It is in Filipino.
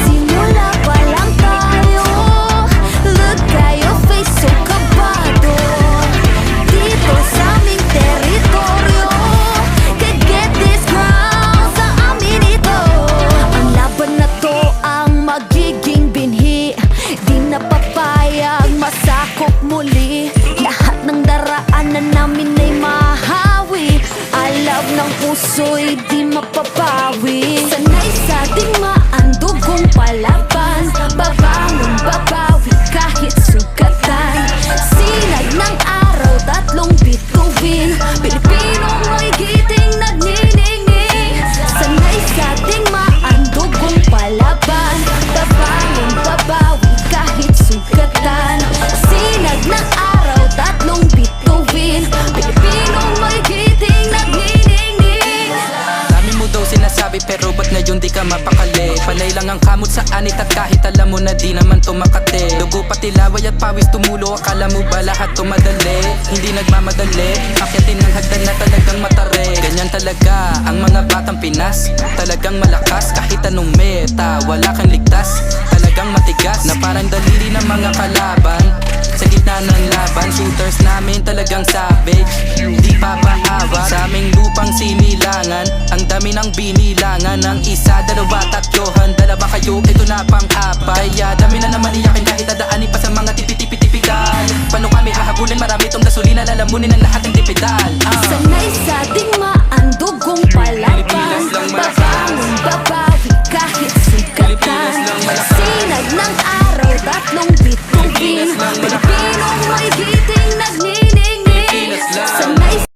Simula pa lang tayo. Look at your face, so kabado. Dito sa aming teritoryo, can't get this ground, sa amin ito. Ang laban na to ang magiging binhi. Di na papayag masakop muli. Lahat ng daraanan namin ay mahawi. Alab ng puso'y di mapapawi. Sanay sa digmaan, dugong palaban. Babangon, babawi kahit sugatan. Sinag ng araw, tatlong bituin. Pilipinong may giting nagniningning. Sanay sa digmaan, dugong palaban. Babangon, babawi kahit sugatan. Sinag ng araw, tatlong bituin. Pilipinong may giting nagniningning. Dami mo daw sinasabi pero ba't ngayon di ka mapakali? Panay lang ang kamot sa anit at kahit alam mo na di naman to makate. Dugo pati laway at pawis tumulo, akala mo ba lahat to madali? Hindi nagmamadali, akyatin ng hagdan na talagang matare. Ganyan talaga ang mga batang Pinas, talagang malakas kahit anong meta. Wala kang ligtas, talagang matigas na parang daliri ng mga kalaban. Sa gitna ng laban, shooters namin talagang savage. Di pa paawat sa aming lupang sinilangan. Ang dami ng binilangan ng isa, dalawa, tatlohan. Dalawa kayo, ito na pang-apat. Kaya dami na naman iyakin kahit dadaanin pa sa mga tipi-tipi-tipikal. Paano kami hahabulin? Marami tong gasolina, lalamunin ang lahat ng tipidal. Sanay sa digmaan,